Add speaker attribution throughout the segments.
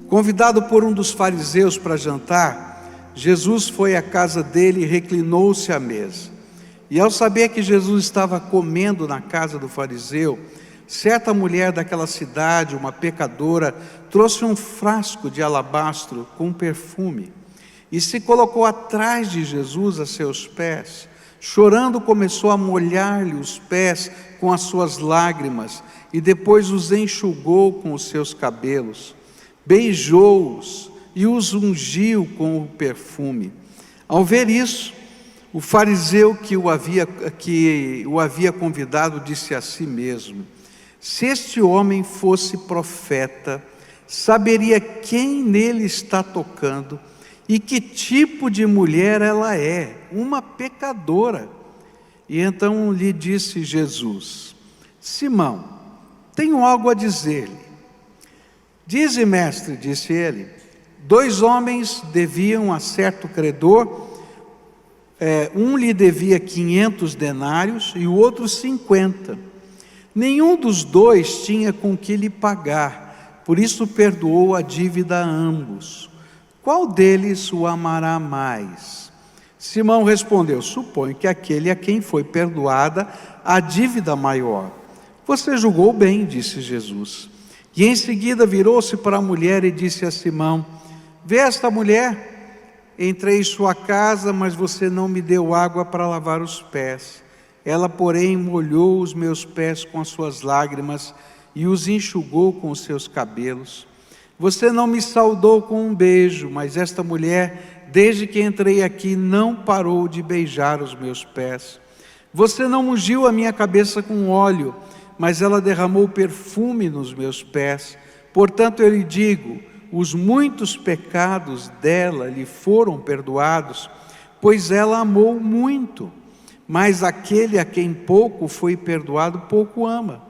Speaker 1: Convidado por um dos fariseus para jantar, Jesus foi à casa dele e reclinou-se à mesa. E ao saber que Jesus estava comendo na casa do fariseu, certa mulher daquela cidade, uma pecadora, trouxe um frasco de alabastro com perfume e se colocou atrás de Jesus a seus pés. Chorando, começou a molhar-lhe os pés com as suas lágrimas e depois os enxugou com os seus cabelos. Beijou-os e os ungiu com o perfume. Ao ver isso, o fariseu que o havia convidado disse a si mesmo: se este homem fosse profeta, saberia quem nele está tocando e que tipo de mulher ela é, uma pecadora. E então lhe disse Jesus: Simão, tenho algo a dizer-lhe. Dize, mestre, disse ele. 2 homens deviam a certo credor, um lhe devia 500 denários e o outro 50. Nenhum dos 2 tinha com que lhe pagar, por isso perdoou a dívida a ambos. Qual deles o amará mais? Simão respondeu: suponho que aquele a quem foi perdoada a dívida maior. Você julgou bem, disse Jesus. E em seguida virou-se para a mulher e disse a Simão: vê esta mulher? Entrei em sua casa, mas você não me deu água para lavar os pés. Ela, porém, molhou os meus pés com as suas lágrimas e os enxugou com os seus cabelos. Você não me saudou com um beijo, mas esta mulher, desde que entrei aqui, não parou de beijar os meus pés. Você não ungiu a minha cabeça com óleo, mas ela derramou perfume nos meus pés. Portanto, eu lhe digo, os muitos pecados dela lhe foram perdoados, pois ela amou muito. Mas aquele a quem pouco foi perdoado, pouco ama.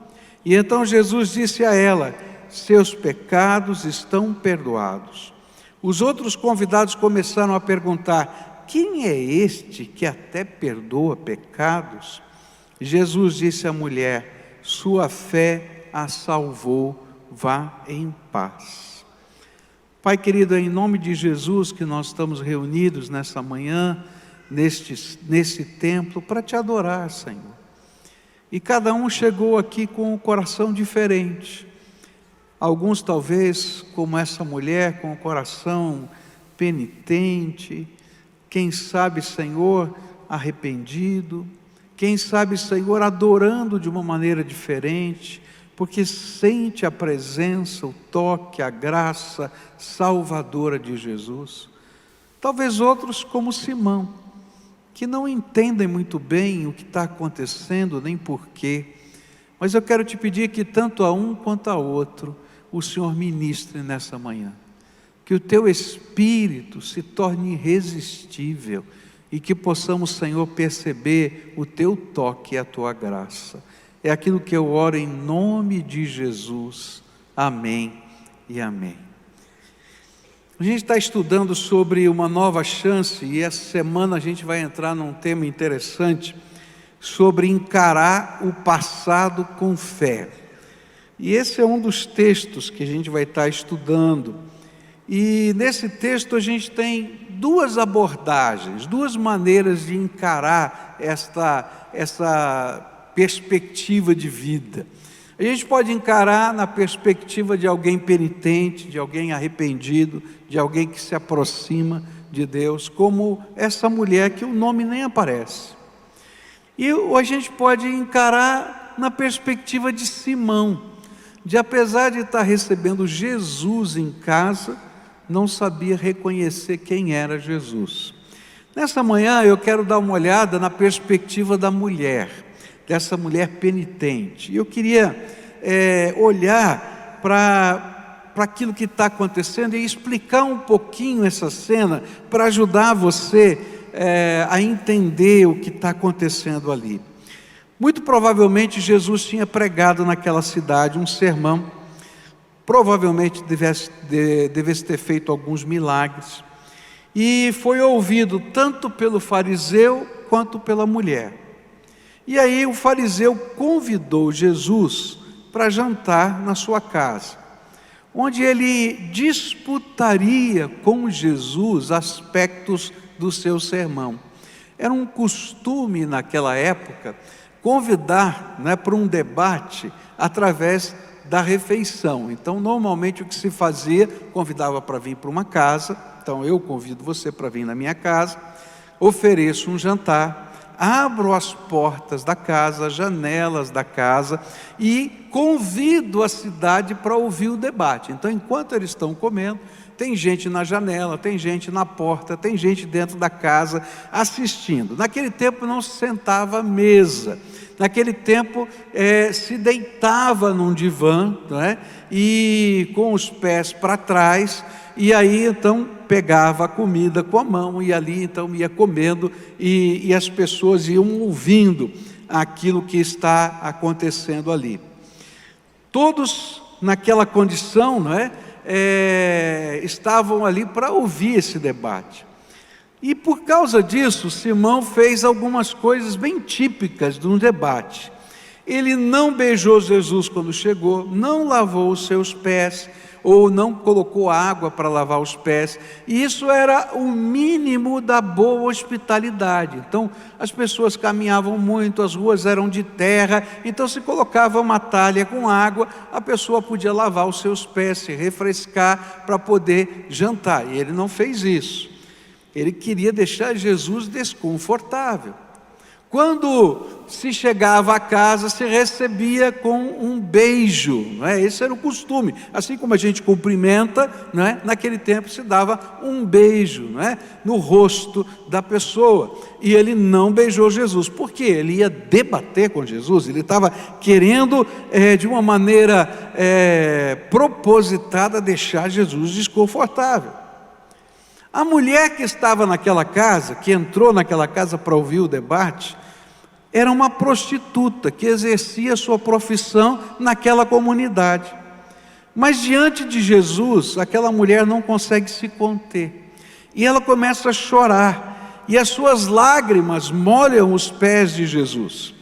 Speaker 1: E então Jesus disse a ela: seus pecados estão perdoados. Os outros convidados começaram a perguntar: quem é este que até perdoa pecados? Jesus disse à mulher: sua fé a salvou, vá em paz. Pai querido, é em nome de Jesus que nós estamos reunidos nessa manhã, nesse templo, para te adorar, Senhor. E cada um chegou aqui com um coração diferente. Alguns talvez, como essa mulher, com o coração penitente. Quem sabe, Senhor, arrependido. Quem sabe, Senhor, adorando de uma maneira diferente, porque sente a presença, o toque, a graça salvadora de Jesus. Talvez outros como Simão, que não entendem muito bem o que está acontecendo, nem porquê. Mas eu quero te pedir que tanto a um quanto a outro, o Senhor ministre nessa manhã. Que o teu Espírito se torne irresistível e que possamos, Senhor, perceber o teu toque e a tua graça. É aquilo que eu oro em nome de Jesus. Amém e amém. A gente está estudando sobre uma nova chance e essa semana a gente vai entrar num tema interessante sobre encarar o passado com fé. E esse é um dos textos que a gente vai estar estudando. E nesse texto a gente tem 2 abordagens, 2 maneiras de encarar essa perspectiva de vida. A gente pode encarar na perspectiva de alguém penitente, de alguém arrependido, de alguém que se aproxima de Deus, como essa mulher que o nome nem aparece. E a gente pode encarar na perspectiva de Simão, de apesar de estar recebendo Jesus em casa, não sabia reconhecer quem era Jesus. Nessa manhã eu quero dar uma olhada na perspectiva da mulher, dessa mulher penitente. E eu queria olhar para aquilo que está acontecendo e explicar um pouquinho essa cena para ajudar você a entender o que está acontecendo ali. Muito provavelmente Jesus tinha pregado naquela cidade um sermão. Provavelmente devesse ter feito alguns milagres. E foi ouvido tanto pelo fariseu quanto pela mulher. E aí o fariseu convidou Jesus para jantar na sua casa. onde ele disputaria com Jesus aspectos do seu sermão. Era um costume naquela época convidar, para um debate através da refeição. Então, normalmente o que se fazia, convidava para vir para uma casa. Então, eu convido você para vir na minha casa, ofereço um jantar, abro as portas da casa, as janelas da casa e convido a cidade para ouvir o debate. Então, enquanto eles estão comendo, tem gente na janela, tem gente na porta, tem gente dentro da casa assistindo. Naquele tempo não se sentava à mesa. Naquele tempo se deitava num divã, e com os pés para trás, e aí então pegava a comida com a mão e ali então ia comendo, e as pessoas iam ouvindo aquilo que está acontecendo ali. Todos naquela condição, estavam ali para ouvir esse debate. E por causa disso, Simão fez algumas coisas bem típicas de um debate. Ele não beijou Jesus quando chegou, não lavou os seus pés, ou não colocou água para lavar os pés. E isso era o mínimo da boa hospitalidade. Então, as pessoas caminhavam muito, as ruas eram de terra, então se colocava uma talha com água, a pessoa podia lavar os seus pés, se refrescar para poder jantar. E ele não fez isso. Ele queria deixar Jesus desconfortável. Quando se chegava a casa, se recebia com um beijo, Esse era o costume. Assim como a gente cumprimenta, naquele tempo se dava um beijo, no rosto da pessoa. E ele não beijou Jesus. Por quê? Ele ia debater com Jesus. Ele estava querendo, de uma maneira propositada, deixar Jesus desconfortável. A mulher que estava naquela casa, que entrou naquela casa para ouvir o debate, era uma prostituta que exercia sua profissão naquela comunidade. Mas diante de Jesus, aquela mulher não consegue se conter. E ela começa a chorar. E as suas lágrimas molham os pés de Jesus.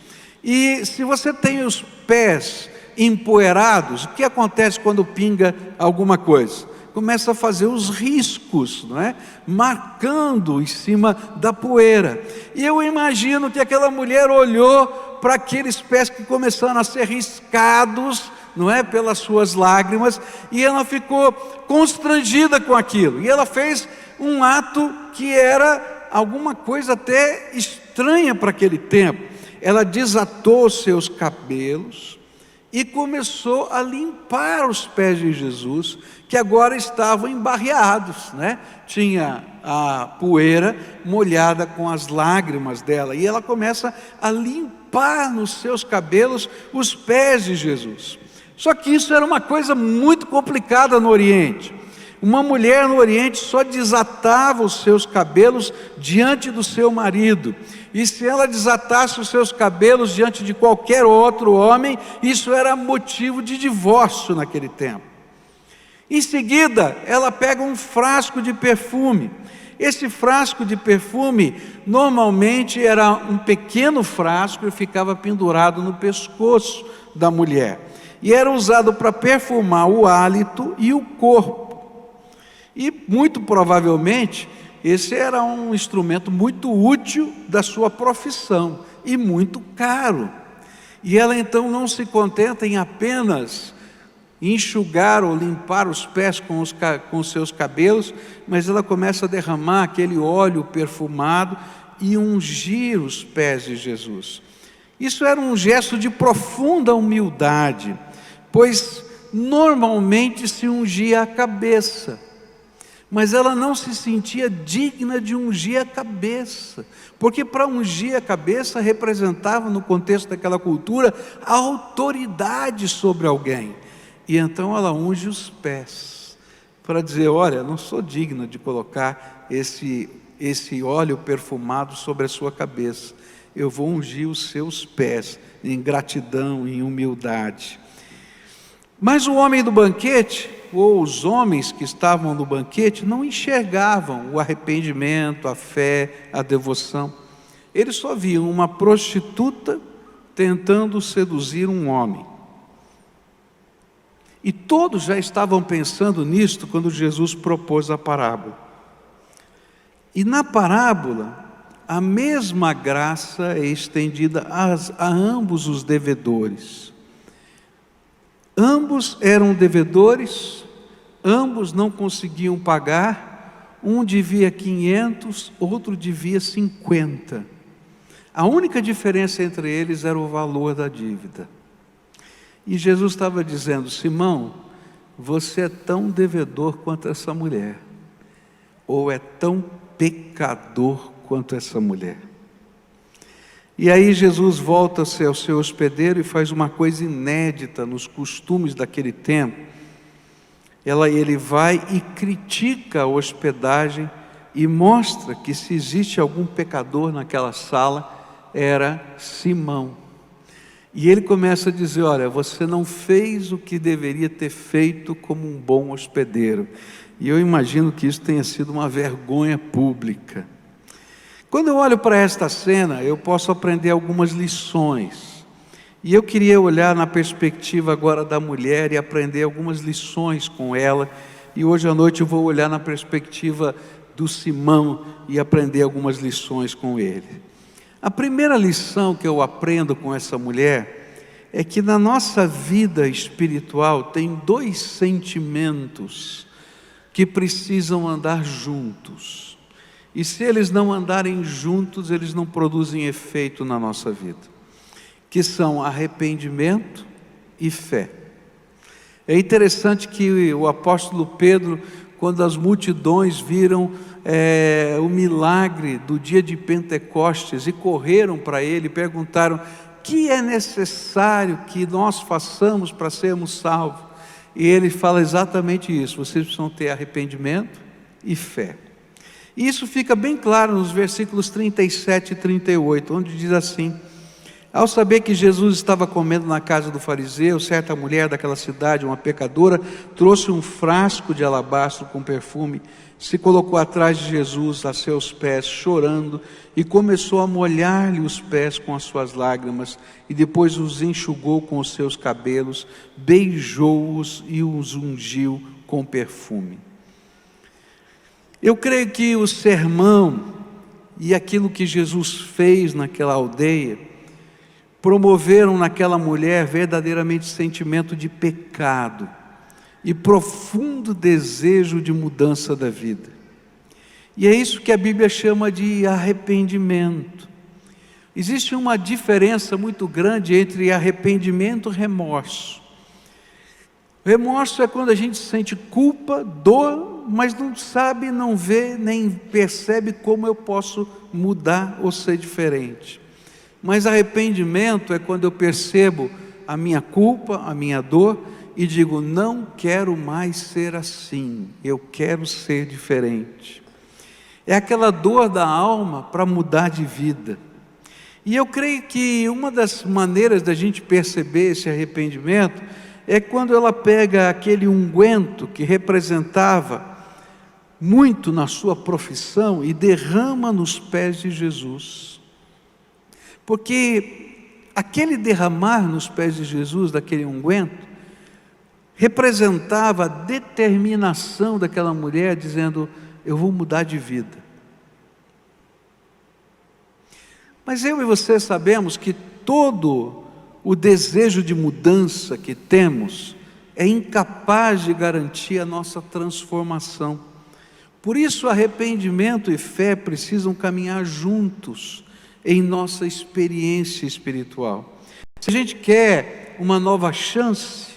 Speaker 1: E se você tem os pés empoeirados, o que acontece quando pinga alguma coisa? Começa a fazer os riscos, marcando em cima da poeira. E eu imagino que aquela mulher olhou para aqueles pés que começaram a ser riscados, pelas suas lágrimas, e ela ficou constrangida com aquilo. E ela fez um ato que era alguma coisa até estranha para aquele tempo. Ela desatou os seus cabelos e começou a limpar os pés de Jesus, que agora estavam embarreados, Tinha a poeira molhada com as lágrimas dela, e ela começa a limpar nos seus cabelos os pés de Jesus. Só que isso era uma coisa muito complicada no Oriente. Uma mulher no Oriente só desatava os seus cabelos diante do seu marido. E se ela desatasse os seus cabelos diante de qualquer outro homem, isso era motivo de divórcio naquele tempo. Em seguida, ela pega um frasco de perfume. Esse frasco de perfume, normalmente era um pequeno frasco e ficava pendurado no pescoço da mulher. E era usado para perfumar o hálito e o corpo. E muito provavelmente, esse era um instrumento muito útil da sua profissão e muito caro. E ela então não se contenta em apenas enxugar ou limpar os pés com os seus cabelos, mas ela começa a derramar aquele óleo perfumado e ungir os pés de Jesus. Isso era um gesto de profunda humildade, pois normalmente se ungia a cabeça, mas ela não se sentia digna de ungir a cabeça, porque para ungir a cabeça representava, no contexto daquela cultura, a autoridade sobre alguém. E então ela unge os pés, para dizer: olha, não sou digna de colocar esse óleo perfumado sobre a sua cabeça, eu vou ungir os seus pés, em gratidão, em humildade. Mas o homem do banquete, ou os homens que estavam no banquete, não enxergavam o arrependimento, a fé, a devoção. Eles só viam uma prostituta tentando seduzir um homem. E todos já estavam pensando nisto quando Jesus propôs a parábola. E na parábola, a mesma graça é estendida a ambos os devedores. Ambos eram devedores, ambos não conseguiam pagar, um devia 500, outro devia 50. A única diferença entre eles era o valor da dívida. E Jesus estava dizendo: Simão, você é tão devedor quanto essa mulher, ou é tão pecador quanto essa mulher. E aí Jesus volta-se ao seu hospedeiro e faz uma coisa inédita nos costumes daquele tempo. Ele vai e critica a hospedagem e mostra que se existe algum pecador naquela sala, era Simão. E ele começa a dizer: olha, você não fez o que deveria ter feito como um bom hospedeiro. E eu imagino que isso tenha sido uma vergonha pública. Quando eu olho para esta cena, eu posso aprender algumas lições. E eu queria olhar na perspectiva agora da mulher e aprender algumas lições com ela. E hoje à noite eu vou olhar na perspectiva do Simão e aprender algumas lições com ele. A primeira lição que eu aprendo com essa mulher é que na nossa vida espiritual tem dois sentimentos que precisam andar juntos. E se eles não andarem juntos, eles não produzem efeito na nossa vida, que são arrependimento e fé. É interessante que o apóstolo Pedro, quando as multidões viram o milagre do dia de Pentecostes e correram para ele, perguntaram: que é necessário que nós façamos para sermos salvos? E ele fala exatamente isso: vocês precisam ter arrependimento e fé. E isso fica bem claro nos versículos 37 e 38, onde diz assim: ao saber que Jesus estava comendo na casa do fariseu, certa mulher daquela cidade, uma pecadora, trouxe um frasco de alabastro com perfume, se colocou atrás de Jesus a seus pés, chorando, e começou a molhar-lhe os pés com as suas lágrimas, e depois os enxugou com os seus cabelos, beijou-os e os ungiu com perfume. Eu creio que o sermão e aquilo que Jesus fez naquela aldeia promoveram naquela mulher verdadeiramente sentimento de pecado e profundo desejo de mudança da vida. E é isso que a Bíblia chama de arrependimento. Existe uma diferença muito grande entre arrependimento e remorso. Remorso é quando a gente sente culpa, dor, mas não sabe, não vê, nem percebe como eu posso mudar ou ser diferente. Mas arrependimento é quando eu percebo a minha culpa, a minha dor, e digo: não quero mais ser assim, eu quero ser diferente. É aquela dor da alma para mudar de vida. E eu creio que uma das maneiras da gente perceber esse arrependimento é quando ela pega aquele unguento que representava muito na sua profissão e derrama nos pés de Jesus. Porque aquele derramar nos pés de Jesus daquele unguento representava a determinação daquela mulher, dizendo: eu vou mudar de vida. Mas eu e você sabemos que todo o desejo de mudança que temos é incapaz de garantir a nossa transformação. Por isso, arrependimento e fé precisam caminhar juntos em nossa experiência espiritual. Se a gente quer uma nova chance,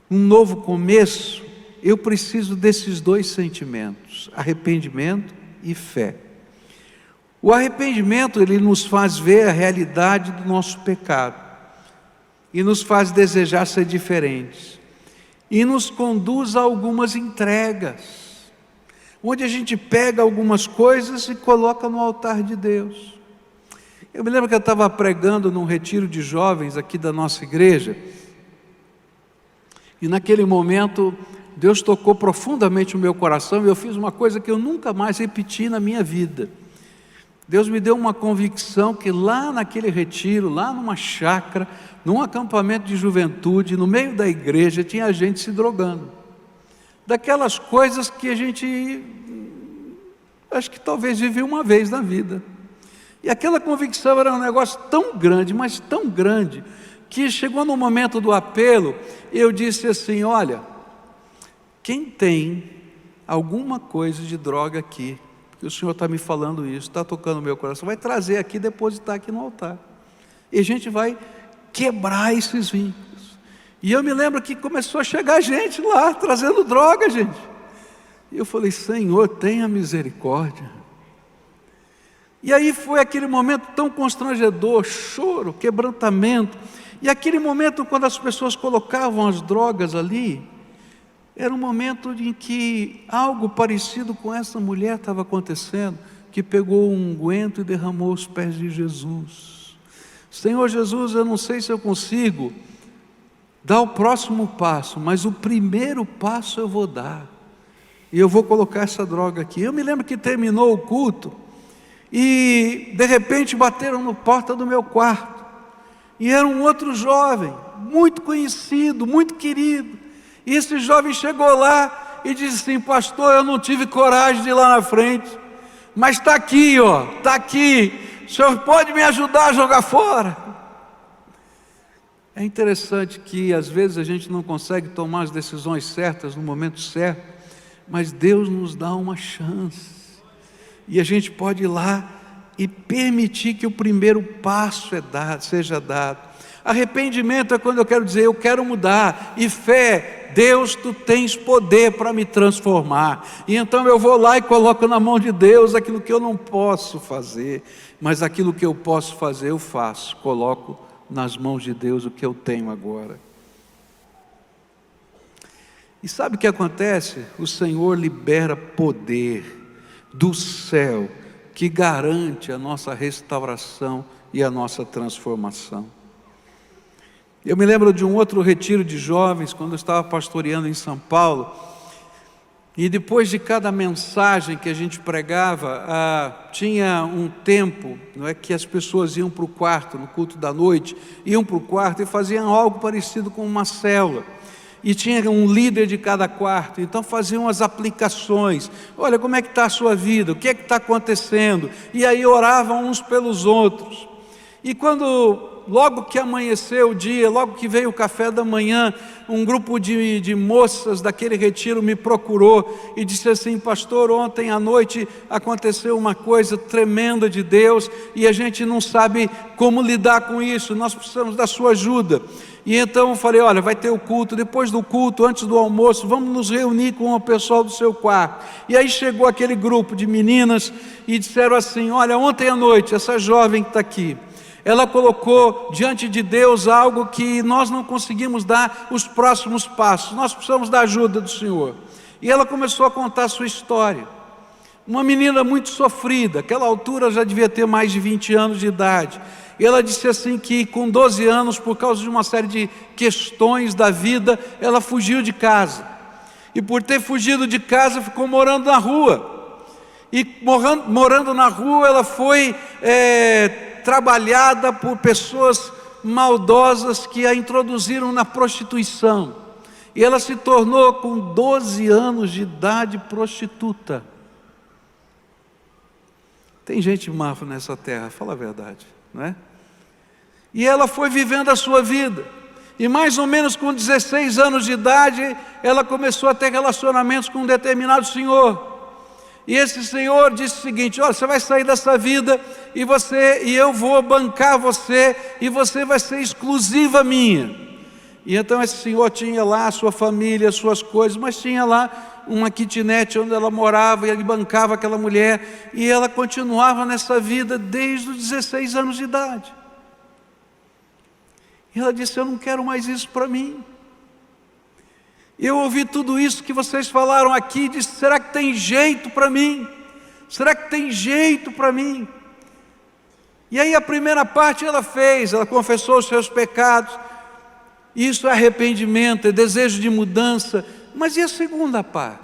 Speaker 1: um novo começo, eu preciso desses dois sentimentos: arrependimento e fé. O arrependimento, ele nos faz ver a realidade do nosso pecado e nos faz desejar ser diferentes, e nos conduz a algumas entregas, onde a gente pega algumas coisas e coloca no altar de Deus. Eu me lembro que eu estava pregando num retiro de jovens aqui da nossa igreja, e naquele momento Deus tocou profundamente o meu coração, e eu fiz uma coisa que eu nunca mais repeti na minha vida. Deus me deu uma convicção que lá naquele retiro, lá numa chácara, num acampamento de juventude, no meio da igreja, tinha gente se drogando. Daquelas coisas que a gente, acho que talvez vive uma vez na vida. E aquela convicção era um negócio tão grande, mas tão grande, que chegou no momento do apelo, eu disse assim: olha, quem tem alguma coisa de droga aqui, que o Senhor está me falando isso, está tocando o meu coração, vai trazer aqui e depositar aqui no altar. E a gente vai quebrar esses vínculos. E eu me lembro que começou a chegar gente lá, trazendo droga, gente. E eu falei: Senhor, tenha misericórdia. E aí foi aquele momento tão constrangedor, choro, quebrantamento. E aquele momento quando as pessoas colocavam as drogas ali, era um momento em que algo parecido com essa mulher estava acontecendo, que pegou um unguento e derramou aos pés de Jesus. Senhor Jesus, eu não sei se eu consigo dar o próximo passo, mas o primeiro passo eu vou dar. E eu vou colocar essa droga aqui. Eu me lembro que terminou o culto, e de repente bateram na porta do meu quarto, e era um outro jovem, muito conhecido, muito querido. E esse jovem chegou lá e disse assim: pastor, eu não tive coragem de ir lá na frente, mas está aqui, ó, está aqui, o senhor pode me ajudar a jogar fora? É interessante que às vezes a gente não consegue tomar as decisões certas no momento certo, mas Deus nos dá uma chance, e a gente pode ir lá e permitir que o primeiro passo seja dado. Arrependimento é quando eu quero dizer: eu quero mudar. E fé: Deus, tu tens poder para me transformar. E então eu vou lá e coloco na mão de Deus aquilo que eu não posso fazer, mas aquilo que eu posso fazer eu faço. Coloco nas mãos de Deus o que eu tenho agora. E sabe o que acontece? O Senhor libera poder do céu, que garante a nossa restauração e a nossa transformação. Eu me lembro de um outro retiro de jovens, quando eu estava pastoreando em São Paulo, e depois de cada mensagem que a gente pregava, tinha um tempo, não é, que as pessoas iam para o quarto, no culto da noite, iam para o quarto e faziam algo parecido com uma célula. E tinha um líder de cada quarto, então faziam as aplicações. Olha, como é que está a sua vida? O que é que está acontecendo? E aí oravam uns pelos outros. E logo que amanheceu o dia, logo que veio o café da manhã, um grupo de moças daquele retiro me procurou e disse assim: pastor, ontem à noite aconteceu uma coisa tremenda de Deus, e a gente não sabe como lidar com isso, nós precisamos da sua ajuda. E então eu falei: olha, vai ter o culto, depois do culto, antes do almoço, vamos nos reunir com o pessoal do seu quarto. E aí chegou aquele grupo de meninas e disseram assim: olha, ontem à noite, essa jovem que está aqui, ela colocou diante de Deus algo que nós não conseguimos dar os próximos passos, nós precisamos da ajuda do Senhor. E ela começou a contar a sua história. Uma menina muito sofrida, aquela altura já devia ter mais de 20 anos de idade. E ela disse assim que com 12 anos, por causa de uma série de questões da vida, ela fugiu de casa. E por ter fugido de casa, ficou morando na rua. E morando na rua, ela foi trabalhada por pessoas maldosas que a introduziram na prostituição. E ela se tornou, com 12 anos de idade, prostituta. Tem gente má nessa terra, fala a verdade, não é? E ela foi vivendo a sua vida, e mais ou menos com 16 anos de idade, ela começou a ter relacionamentos com um determinado senhor. E esse senhor disse o seguinte: olha, você vai sair dessa vida, e eu vou bancar você, e você vai ser exclusiva minha. E então esse senhor tinha lá a sua família, as suas coisas, mas tinha lá uma kitnet onde ela morava, e ele bancava aquela mulher, e ela continuava nessa vida desde os 16 anos de idade. E ela disse: eu não quero mais isso para mim. Eu ouvi tudo isso que vocês falaram aqui, e disse: será que tem jeito para mim? Será que tem jeito para mim? E aí a primeira parte ela fez, ela confessou os seus pecados. Isso é arrependimento, é desejo de mudança. Mas e a segunda parte?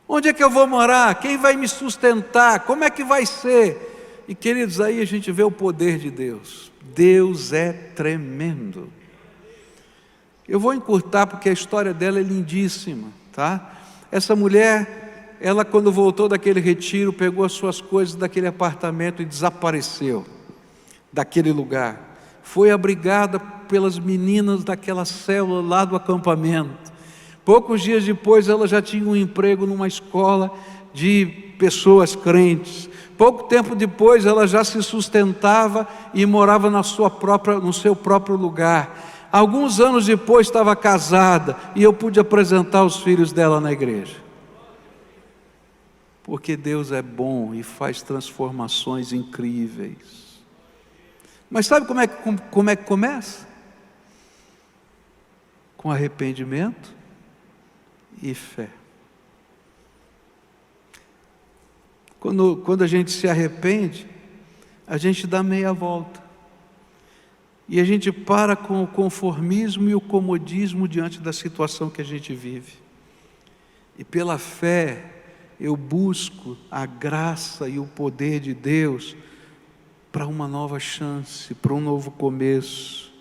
Speaker 1: Onde é que eu vou morar? Quem vai me sustentar? Como é que vai ser? E queridos, aí a gente vê o poder de Deus. Deus é tremendo. Eu vou encurtar porque a história dela é lindíssima, tá? Essa mulher, ela quando voltou daquele retiro, pegou as suas coisas daquele apartamento e desapareceu daquele lugar. Foi abrigada pelas meninas daquela célula lá do acampamento. Poucos dias depois ela já tinha um emprego numa escola de pessoas crentes. Pouco tempo depois ela já se sustentava e morava no seu próprio lugar. Alguns anos depois estava casada e eu pude apresentar os filhos dela na igreja. Porque Deus é bom e faz transformações incríveis. Mas sabe como é que começa? Com arrependimento e fé. Quando a gente se arrepende, a gente dá meia volta. E a gente para com o conformismo e o comodismo diante da situação que a gente vive. E pela fé, eu busco a graça e o poder de Deus para uma nova chance, para um novo começo.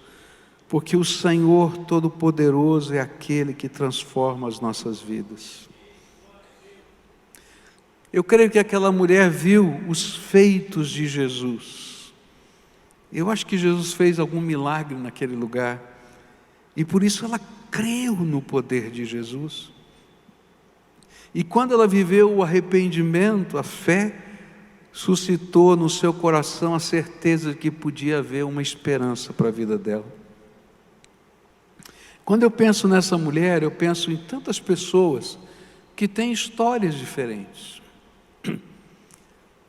Speaker 1: Porque o Senhor Todo-Poderoso é aquele que transforma as nossas vidas. Eu creio que aquela mulher viu os feitos de Jesus. Eu acho que Jesus fez algum milagre naquele lugar. E por isso ela creu no poder de Jesus. E quando ela viveu o arrependimento, a fé, suscitou no seu coração a certeza de que podia haver uma esperança para a vida dela. Quando eu penso nessa mulher, eu penso em tantas pessoas que têm histórias diferentes.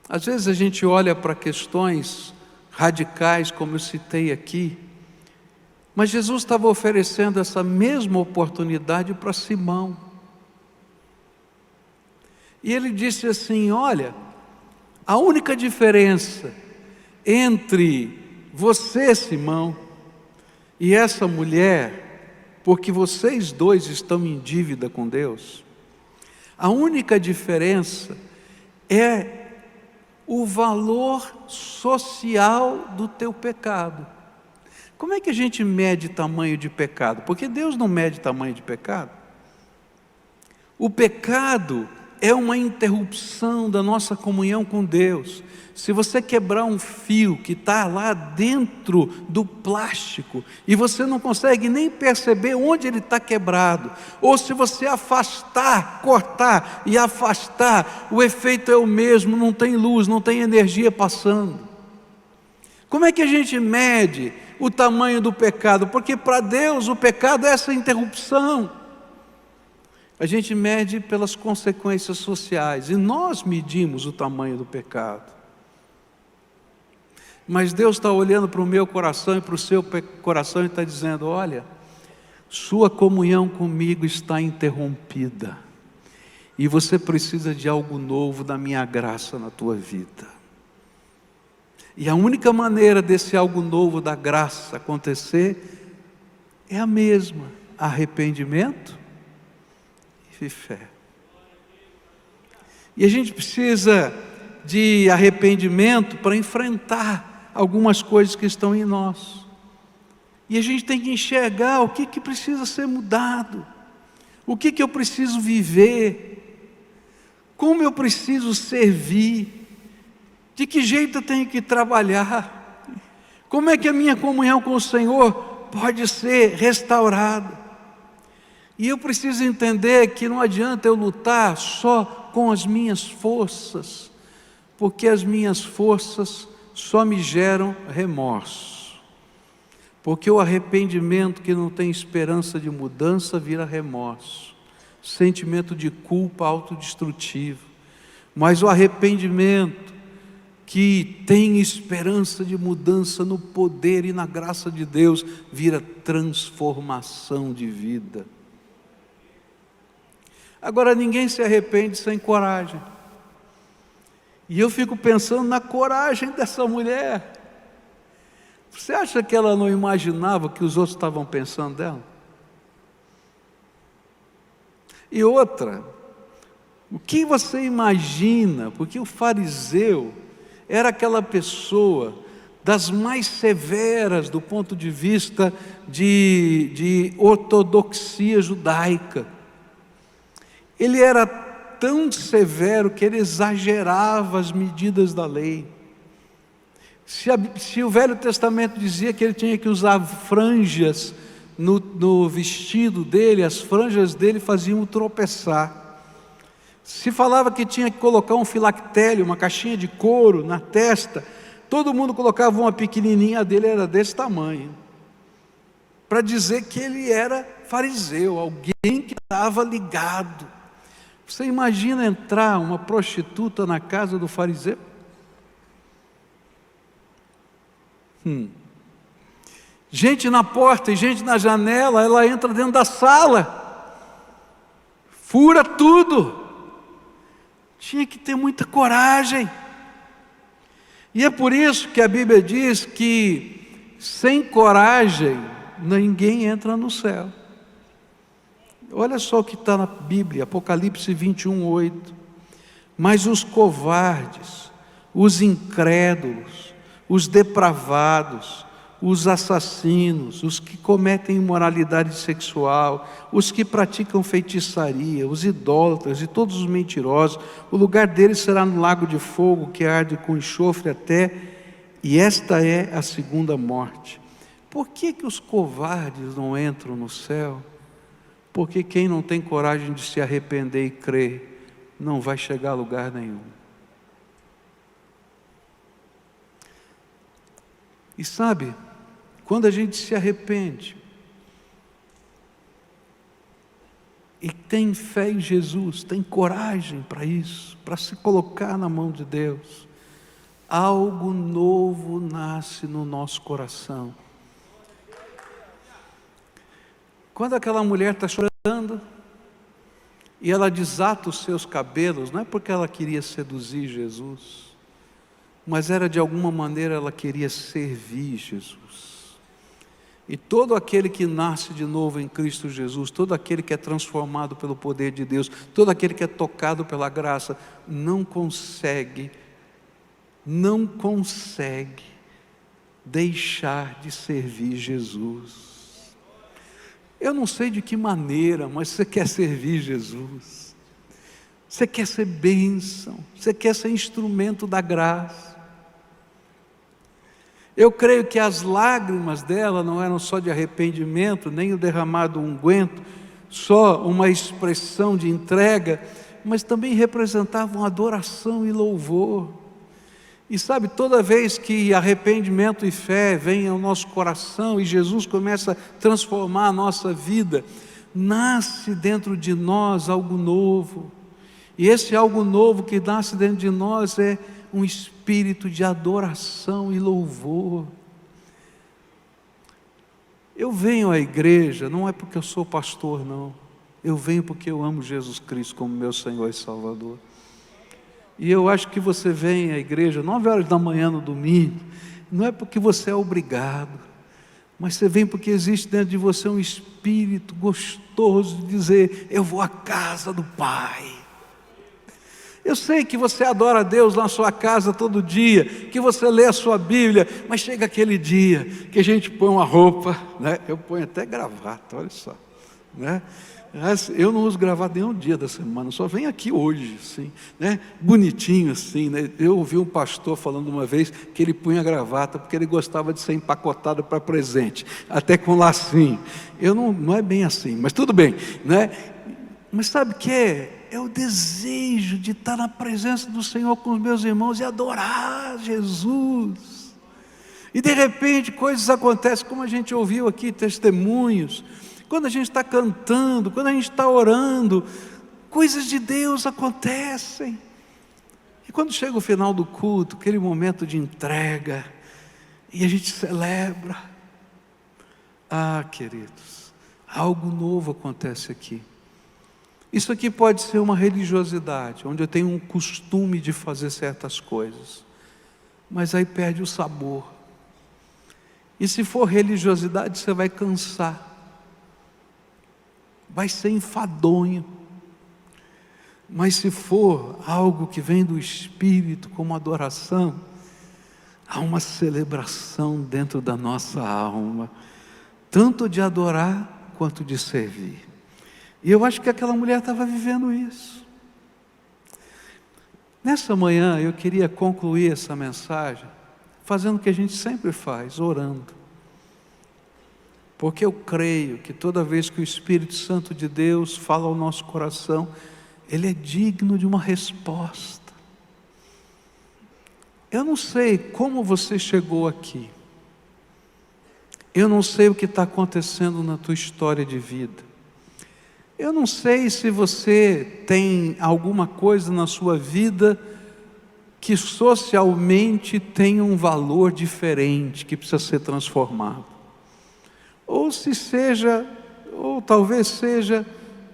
Speaker 1: Às vezes a gente olha para questões radicais, como eu citei aqui, mas Jesus estava oferecendo essa mesma oportunidade para Simão. E ele disse assim: olha, a única diferença entre você, Simão, e essa mulher, porque vocês dois estão em dívida com Deus, a única diferença é o valor social do teu pecado. Como é que a gente mede tamanho de pecado? Porque Deus não mede tamanho de pecado. O pecado é uma interrupção da nossa comunhão com Deus. Se você quebrar um fio que está lá dentro do plástico e você não consegue nem perceber onde ele está quebrado, ou se você afastar, cortar e afastar, o efeito é o mesmo, não tem luz, não tem energia passando. Como é que a gente mede o tamanho do pecado? Porque para Deus o pecado é essa interrupção. A gente mede pelas consequências sociais, e nós medimos o tamanho do pecado. Mas Deus está olhando para o meu coração e para o seu coração e está dizendo: olha, sua comunhão comigo está interrompida, e você precisa de algo novo da minha graça na tua vida. E a única maneira desse algo novo da graça acontecer é a mesma: arrependimento e fé. E a gente precisa de arrependimento para enfrentar algumas coisas que estão em nós. E a gente tem que enxergar o que precisa ser mudado, o que eu preciso viver, como eu preciso servir, de que jeito eu tenho que trabalhar, como é que a minha comunhão com o Senhor pode ser restaurada. E eu preciso entender que não adianta eu lutar só com as minhas forças, porque as minhas forças só me geram remorso. Porque o arrependimento que não tem esperança de mudança vira remorso, sentimento de culpa autodestrutivo. Mas o arrependimento que tem esperança de mudança no poder e na graça de Deus vira transformação de vida. Agora, ninguém se arrepende sem coragem. E eu fico pensando na coragem dessa mulher. Você acha que ela não imaginava o que os outros estavam pensando dela? E outra, O que você imagina? Porque o fariseu era aquela pessoa das mais severas do ponto de vista de ortodoxia judaica. Ele era tão severo que ele exagerava as medidas da lei. Se o Velho Testamento dizia que ele tinha que usar franjas no vestido dele, as franjas dele faziam tropeçar. Se falava que tinha que colocar um filactério, uma caixinha de couro na testa, todo mundo colocava uma pequenininha, a dele era desse tamanho, para dizer que ele era fariseu, alguém que estava ligado. Você imagina entrar uma prostituta na casa do fariseu? Gente na porta e gente na janela, ela entra dentro da sala, fura tudo. Tinha que ter muita coragem. E é por isso que a Bíblia diz que sem coragem ninguém entra no céu. Olha só o que está na Bíblia, Apocalipse 21:8. Mas os covardes, os incrédulos, os depravados, os assassinos, os que cometem imoralidade sexual, os que praticam feitiçaria, os idólatras e todos os mentirosos, o lugar deles será no lago de fogo que arde com enxofre e esta é a segunda morte. Por que os covardes não entram no céu? Porque quem não tem coragem de se arrepender e crer, não vai chegar a lugar nenhum. E sabe, quando a gente se arrepende e tem fé em Jesus, tem coragem para isso, para se colocar na mão de Deus, algo novo nasce no nosso coração. Quando aquela mulher está chorando e ela desata os seus cabelos, não é porque ela queria seduzir Jesus, mas era de alguma maneira ela queria servir Jesus. E todo aquele que nasce de novo em Cristo Jesus, todo aquele que é transformado pelo poder de Deus, todo aquele que é tocado pela graça, não consegue deixar de servir Jesus. Eu não sei de que maneira, mas você quer servir Jesus, você quer ser bênção, você quer ser instrumento da graça. Eu creio que as lágrimas dela não eram só de arrependimento, nem o derramado unguento, só uma expressão de entrega, mas também representavam adoração e louvor. E sabe, toda vez que arrependimento e fé vem ao nosso coração e Jesus começa a transformar a nossa vida, nasce dentro de nós algo novo. E esse algo novo que nasce dentro de nós é um espírito de adoração e louvor. Eu venho à igreja, não é porque eu sou pastor, não. Eu venho porque eu amo Jesus Cristo como meu Senhor e Salvador. E eu acho que você vem à igreja 9 horas da manhã no domingo, não é porque você é obrigado, mas você vem porque existe dentro de você um espírito gostoso de dizer: eu vou à casa do Pai. Eu sei que você adora a Deus na sua casa todo dia, que você lê a sua Bíblia, mas chega aquele dia que a gente põe uma roupa, né? Eu ponho até gravata, olha só, né? Eu não uso gravata nenhum dia da semana, só venho aqui hoje, assim, né? Bonitinho assim, né? Eu ouvi um pastor falando uma vez que ele punha gravata porque ele gostava de ser empacotado para presente, até com lacinho. Eu não é bem assim, mas tudo bem, né? Mas sabe o que é? É o desejo de estar na presença do Senhor com os meus irmãos e adorar Jesus. E de repente coisas acontecem, como a gente ouviu aqui, testemunhos. Quando a gente está cantando, quando a gente está orando, coisas de Deus acontecem. E quando chega o final do culto, aquele momento de entrega, e a gente celebra. Ah, queridos, algo novo acontece aqui. Isso aqui pode ser uma religiosidade, onde eu tenho um costume de fazer certas coisas, mas aí perde o sabor. E se for religiosidade, você vai cansar, vai ser enfadonho. Mas se for algo que vem do Espírito como adoração, há uma celebração dentro da nossa alma, tanto de adorar quanto de servir. E eu acho que aquela mulher estava vivendo isso. Nessa manhã eu queria concluir essa mensagem fazendo o que a gente sempre faz, orando. Porque eu creio que toda vez que o Espírito Santo de Deus fala ao nosso coração, Ele é digno de uma resposta. Eu não sei como você chegou aqui. Eu não sei o que está acontecendo na tua história de vida. Eu não sei se você tem alguma coisa na sua vida que socialmente tem um valor diferente, que precisa ser transformado. Ou talvez seja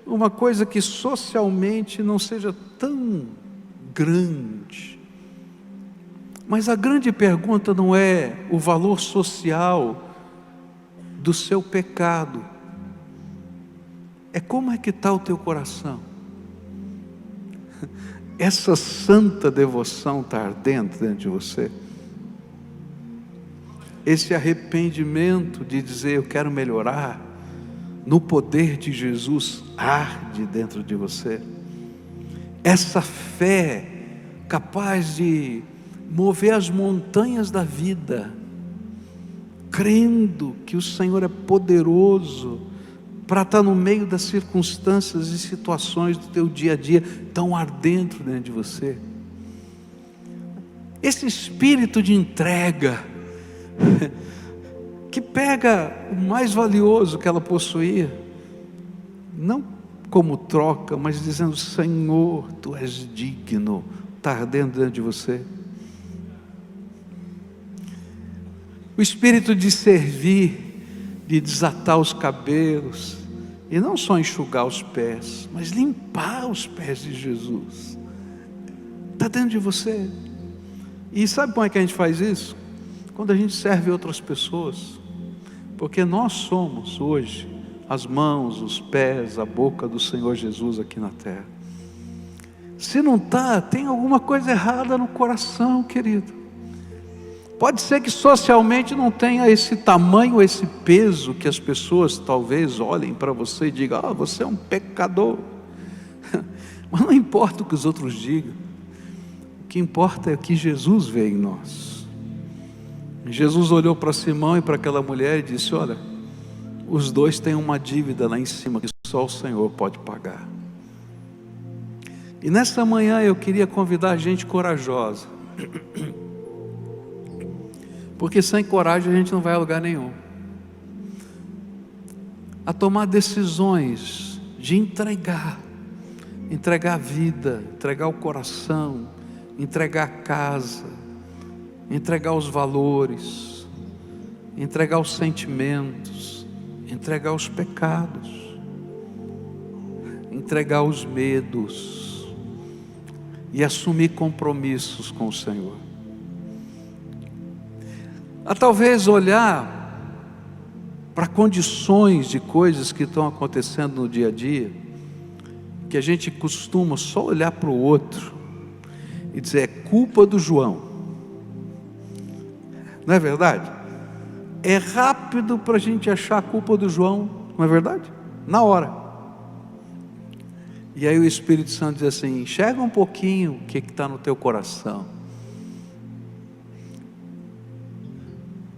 Speaker 1: uma coisa que socialmente não seja tão grande. Mas a grande pergunta não é o valor social do seu pecado. É como é que está o teu coração? Essa santa devoção está ardendo dentro de você? Esse arrependimento de dizer eu quero melhorar, no poder de Jesus, arde dentro de você? Essa fé capaz de mover as montanhas da vida, crendo que o Senhor é poderoso para estar no meio das circunstâncias e situações do teu dia a dia, tão ardendo dentro de você. Esse espírito de entrega, que pega o mais valioso que ela possuía, não como troca, mas dizendo: Senhor, Tu és digno, está ardendo dentro de você. O espírito de servir, de desatar os cabelos, e não só enxugar os pés, mas limpar os pés de Jesus, está dentro de você. E sabe como é que a gente faz isso? Quando a gente serve outras pessoas, porque nós somos hoje as mãos, os pés, a boca do Senhor Jesus aqui na terra. Se não está, tem alguma coisa errada no coração, querido. Pode ser que socialmente não tenha esse tamanho, esse peso, que as pessoas talvez olhem para você e digam: ah, você é um pecador. Mas não importa o que os outros digam, o que importa é o que Jesus vê em nós. Jesus olhou para Simão e para aquela mulher e disse: olha, os dois têm uma dívida lá em cima que só o Senhor pode pagar. E nessa manhã eu queria convidar a gente corajosa, porque sem coragem a gente não vai a lugar nenhum, a tomar decisões de entregar a vida, entregar o coração, entregar a casa, entregar os valores, entregar os sentimentos, entregar os pecados, entregar os medos e assumir compromissos com o Senhor. A talvez olhar para condições de coisas que estão acontecendo no dia a dia, que a gente costuma só olhar para o outro e dizer: é culpa do João. Não é verdade? É rápido para a gente achar a culpa do João, não é verdade? Na hora. E aí o Espírito Santo diz assim: enxerga um pouquinho o que está no teu coração.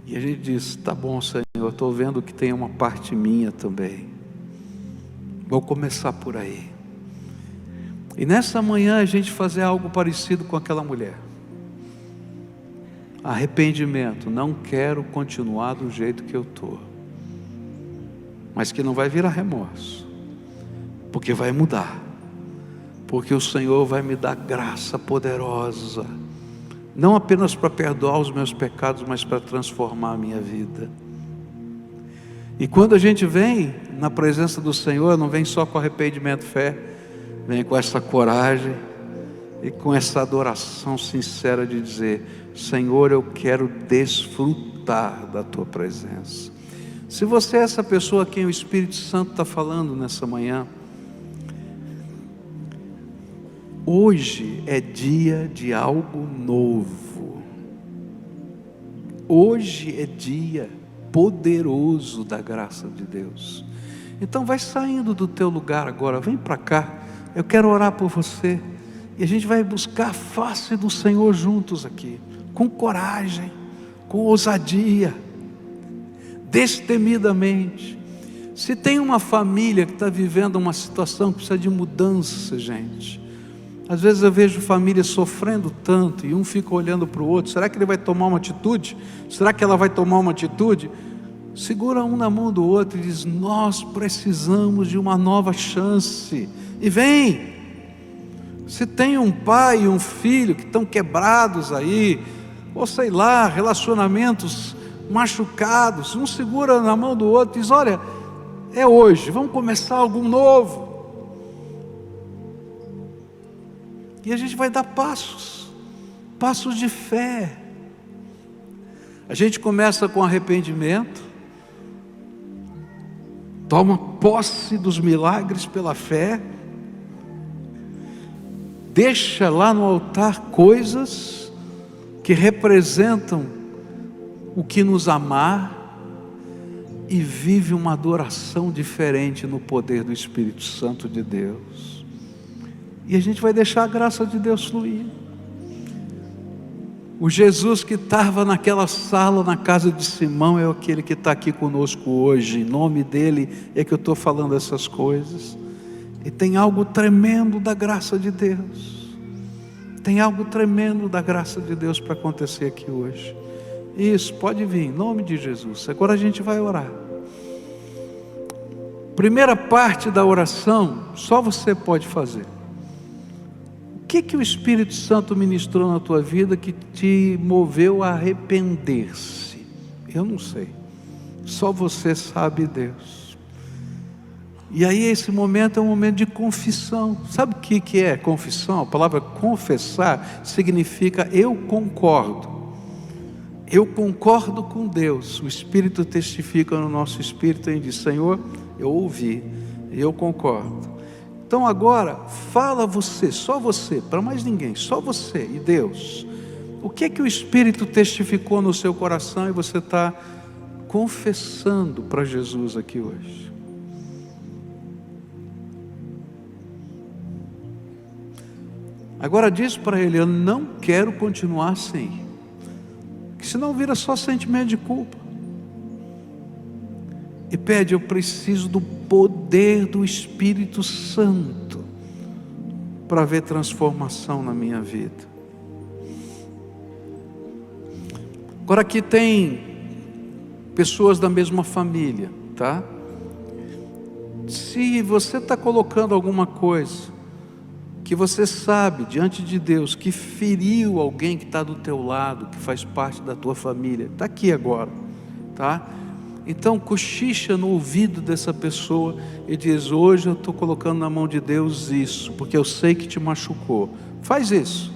Speaker 1: E a gente diz: tá bom, Senhor, eu estou vendo que tem uma parte minha também. Vou começar por aí. E nessa manhã a gente fazer algo parecido com aquela mulher. Arrependimento, não quero continuar do jeito que eu estou. Mas que não vai virar remorso, porque vai mudar. Porque o Senhor vai me dar graça poderosa, não apenas para perdoar os meus pecados, mas para transformar a minha vida. E quando a gente vem na presença do Senhor, não vem só com arrependimento e fé, vem com essa coragem e com essa adoração sincera de dizer: Senhor, eu quero desfrutar da Tua presença. Se você é essa pessoa a quem o Espírito Santo está falando nessa manhã, Hoje é dia de algo novo. Hoje é dia poderoso da graça de Deus. Então vai saindo do teu lugar agora, vem para cá. Eu quero orar por você. E a gente vai buscar a face do Senhor juntos aqui, com coragem, com ousadia, destemidamente. Se tem uma família que está vivendo uma situação que precisa de mudança, gente. Às vezes eu vejo famílias sofrendo tanto e um fica olhando para o outro. Será que ele vai tomar uma atitude? Será que ela vai tomar uma atitude? Segura um na mão do outro e diz: nós precisamos de uma nova chance. E vem. Se tem um pai e um filho que estão quebrados aí, ou sei lá, relacionamentos machucados, um segura na mão do outro e diz: olha, é hoje, vamos começar algo novo. E a gente vai dar passos de fé. A gente começa com arrependimento, toma posse dos milagres pela fé, deixa lá no altar coisas que representam o que nos amar, e vive uma adoração diferente no poder do Espírito Santo de Deus. E a gente vai deixar a graça de Deus fluir. O Jesus que estava naquela sala na casa de Simão é aquele que está aqui conosco hoje. Em nome dele é que eu estou falando essas coisas. E tem algo tremendo da graça de Deus. Tem algo tremendo da graça de Deus para acontecer aqui hoje. Isso, pode vir, em nome de Jesus. Agora a gente vai orar. Primeira parte da oração, só você pode fazer. O que o Espírito Santo ministrou na tua vida que te moveu a arrepender-se? Eu não sei. Só você sabe, Deus. E aí esse momento é um momento de confissão. Sabe o que é confissão? A palavra confessar significa eu concordo. Eu concordo com Deus. O Espírito testifica no nosso espírito e diz: Senhor, eu ouvi, eu concordo. Então agora, fala você, só você, para mais ninguém, só você e Deus. O que o Espírito testificou no seu coração e você está confessando para Jesus aqui hoje? Agora diz para Ele: eu não quero continuar assim. Que senão vira só sentimento de culpa. E pede: eu preciso do poder do Espírito Santo para ver transformação na minha vida. Agora aqui tem pessoas da mesma família, tá? Se você está colocando alguma coisa que você sabe diante de Deus que feriu alguém que está do teu lado, que faz parte da tua família, está aqui agora, tá? Então cochicha no ouvido dessa pessoa e diz: hoje eu estou colocando na mão de Deus isso, porque eu sei que te machucou. Faz isso,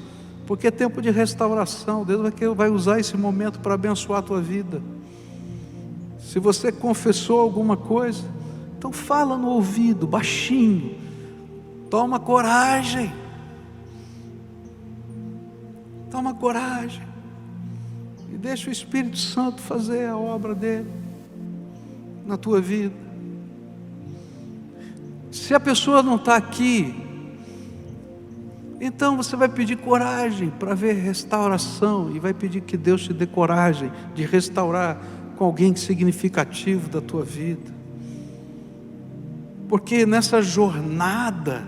Speaker 1: porque é tempo de restauração. Deus vai usar esse momento para abençoar a tua vida. Se você confessou alguma coisa, então fala no ouvido, baixinho. Toma coragem. Toma coragem. E deixa o Espírito Santo fazer a obra dele na tua vida. Se a pessoa não está aqui, então você vai pedir coragem para ver restauração. E vai pedir que Deus te dê coragem de restaurar com alguém significativo da tua vida. Porque nessa jornada,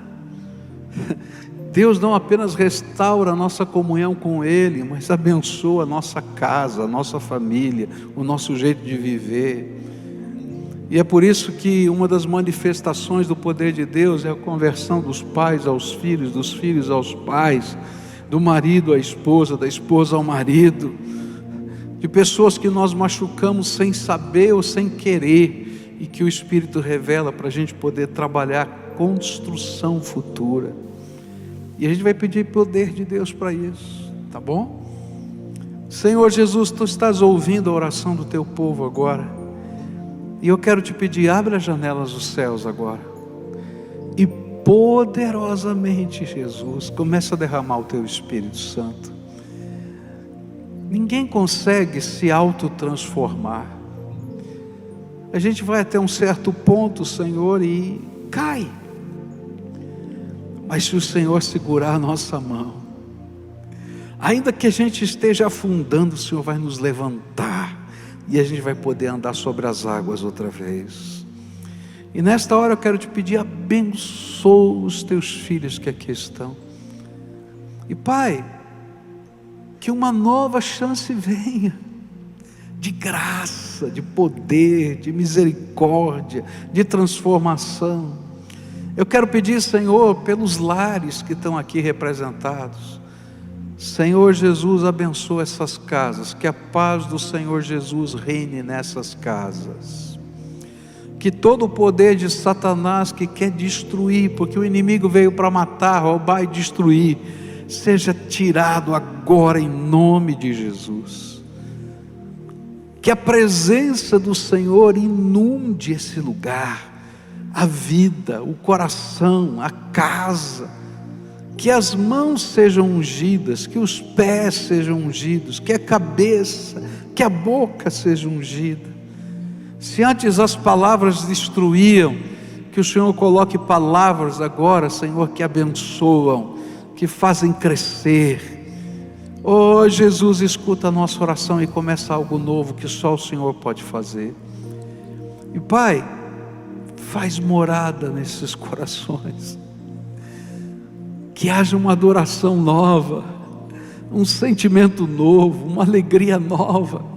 Speaker 1: Deus não apenas restaura a nossa comunhão com Ele, mas abençoa a nossa casa, a nossa família, o nosso jeito de viver. E é por isso que uma das manifestações do poder de Deus é a conversão dos pais aos filhos, dos filhos aos pais, do marido à esposa, da esposa ao marido, de pessoas que nós machucamos sem saber ou sem querer, e que o Espírito revela para a gente poder trabalhar construção futura. E a gente vai pedir poder de Deus para isso, tá bom? Senhor Jesus, Tu estás ouvindo a oração do Teu povo agora, e eu quero te pedir: abre as janelas dos céus agora, e poderosamente, Jesus. Começa a derramar o teu Espírito Santo. Ninguém consegue se autotransformar. A gente vai até um certo ponto, Senhor, e cai. Mas se o Senhor segurar a nossa mão, ainda que a gente esteja afundando, o Senhor vai nos levantar, e a gente vai poder andar sobre as águas outra vez. E nesta hora eu quero te pedir, abençoa os teus filhos que aqui estão. E Pai, que uma nova chance venha, de graça, de poder, de misericórdia, de transformação. Eu quero pedir, Senhor, pelos lares que estão aqui representados. Senhor Jesus, abençoa essas casas, que a paz do Senhor Jesus reine nessas casas. Que todo o poder de Satanás que quer destruir, porque o inimigo veio para matar, roubar e destruir, seja tirado agora em nome de Jesus. Que a presença do Senhor inunde esse lugar, a vida, o coração, a casa. Que as mãos sejam ungidas, que os pés sejam ungidos, que a cabeça, que a boca seja ungida. Se antes as palavras destruíam, que o Senhor coloque palavras agora, Senhor, que abençoam, que fazem crescer. Oh Jesus, escuta a nossa oração e começa algo novo que só o Senhor pode fazer. E Pai, faz morada nesses corações, que haja uma adoração nova, um sentimento novo, uma alegria nova,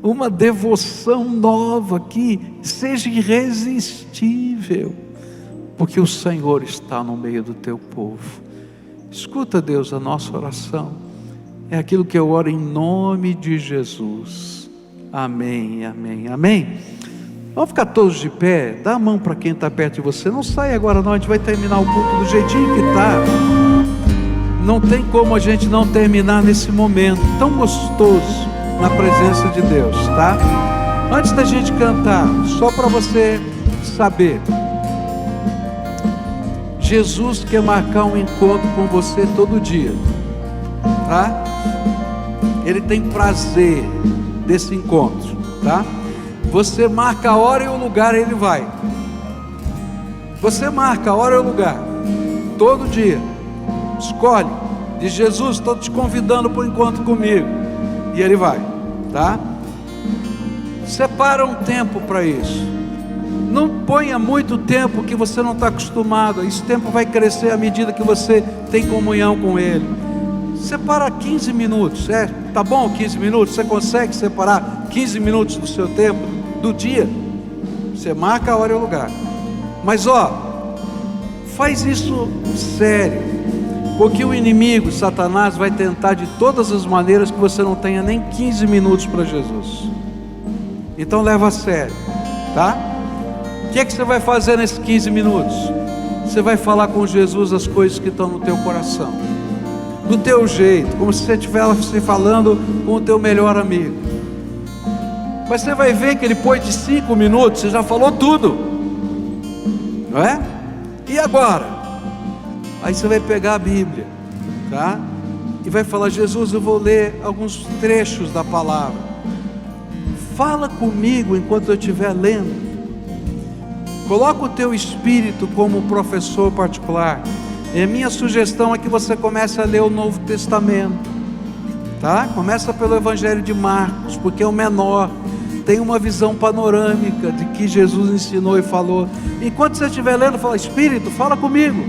Speaker 1: uma devoção nova que seja irresistível, porque o Senhor está no meio do teu povo. Escuta, Deus, a nossa oração, é aquilo que eu oro em nome de Jesus. Amém, amém, amém. Vamos ficar todos de pé, dá a mão para quem está perto de você, não sai agora não, a gente vai terminar o culto do jeitinho que está. Não tem como a gente não terminar nesse momento tão gostoso, na presença de Deus, tá? Antes da gente cantar, só para você saber, Jesus quer marcar um encontro com você todo dia, tá? Ele tem prazer desse encontro, tá? Você marca a hora e o lugar, ele vai. Você marca a hora e o lugar, todo dia. Escolhe, diz: Jesus, estou te convidando para o encontro comigo. E ele vai, tá? Separa um tempo para isso. Não ponha muito tempo que você não está acostumado. Esse tempo vai crescer à medida que você tem comunhão com ele. Separa 15 minutos, tá bom 15 minutos? Você consegue separar 15 minutos do seu tempo, do dia? Você marca a hora e o lugar. Mas faz isso sério, porque o inimigo, Satanás, vai tentar de todas as maneiras que você não tenha nem 15 minutos para Jesus. Então leva a sério, tá? O que é que você vai fazer nesses 15 minutos? Você vai falar com Jesus as coisas que estão no teu coração, do teu jeito, como se você estivesse falando com o teu melhor amigo. Mas você vai ver que depois de 5 minutos você já falou tudo, não é? E agora? Aí você vai pegar a Bíblia, tá? E vai falar: Jesus, eu vou ler alguns trechos da palavra. Fala comigo enquanto eu estiver lendo. Coloca o teu espírito como professor particular. E a minha sugestão é que você comece a ler o Novo Testamento, tá? Começa pelo Evangelho de Marcos, porque é o menor. Tem uma visão panorâmica de que Jesus ensinou e falou. Enquanto você estiver lendo, fala: Espírito, fala comigo.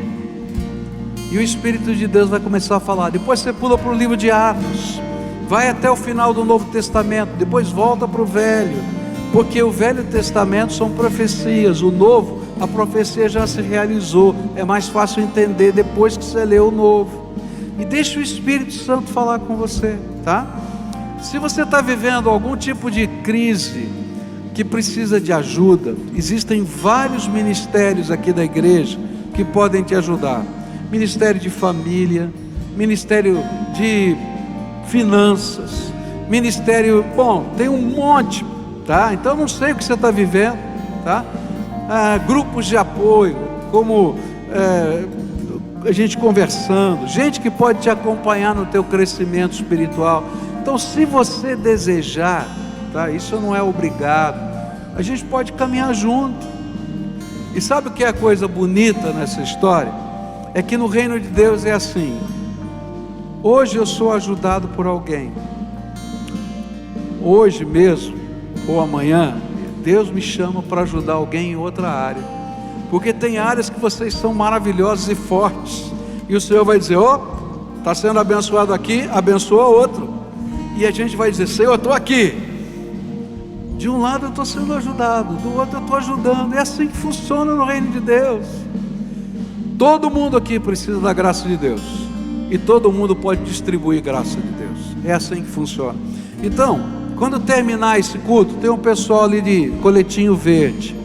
Speaker 1: E o Espírito de Deus vai começar a falar. Depois você pula para o livro de Atos, vai até o final do Novo Testamento, depois volta para o Velho, porque o Velho Testamento são profecias, o Novo, a profecia já se realizou. É mais fácil entender depois que você lê o Novo. E deixa o Espírito Santo falar com você, tá? Se você está vivendo algum tipo de crise que precisa de ajuda, existem vários ministérios aqui da igreja que podem te ajudar. Ministério de família, ministério de finanças, ministério, tem um monte, tá? Então não sei o que você está vivendo, tá? Grupos de apoio, como a gente conversando, gente que pode te acompanhar no teu crescimento espiritual. Então, se você desejar, tá? Isso não é obrigado, a gente pode caminhar junto. E sabe o que é a coisa bonita nessa história? É que no reino de Deus é assim: hoje eu sou ajudado por alguém, hoje mesmo ou amanhã Deus me chama para ajudar alguém em outra área, porque tem áreas que vocês são maravilhosos e fortes, e o Senhor vai dizer: está sendo abençoado aqui, abençoa outro. E a gente vai dizer: Senhor, eu estou aqui. De um lado eu estou sendo ajudado, do outro eu estou ajudando. É assim que funciona no reino de Deus. Todo mundo aqui precisa da graça de Deus, e todo mundo pode distribuir graça de Deus. É assim que funciona. Então, quando terminar esse culto, tem um pessoal ali de coletinho verde.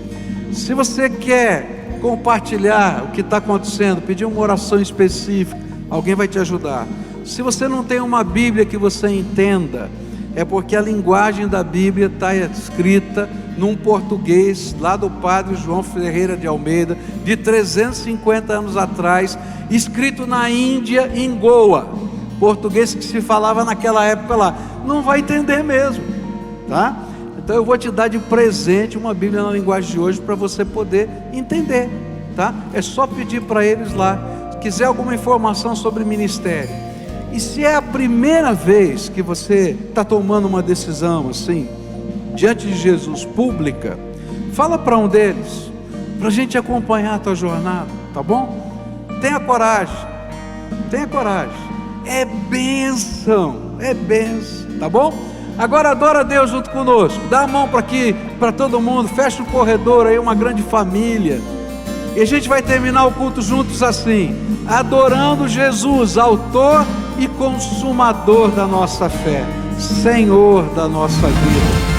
Speaker 1: Se você quer compartilhar o que está acontecendo, pedir uma oração específica, alguém vai te ajudar. Se você não tem uma Bíblia que você entenda, é porque a linguagem da Bíblia está escrita num português lá do padre João Ferreira de Almeida, de 350 anos atrás, escrito na Índia, em Goa, português que se falava naquela época lá. Não vai entender mesmo, tá? Então eu vou te dar de presente uma Bíblia na linguagem de hoje para você poder entender, tá? É só pedir para eles lá. Se quiser alguma informação sobre ministério, e se é a primeira vez que você está tomando uma decisão assim, diante de Jesus, pública, fala para um deles, para a gente acompanhar a tua jornada, tá bom? Tenha coragem, é bênção, tá bom? Agora adora a Deus junto conosco, dá a mão para aqui, para todo mundo, fecha o corredor aí, uma grande família, e a gente vai terminar o culto juntos assim, adorando Jesus, autor e consumador da nossa fé, Senhor da nossa vida.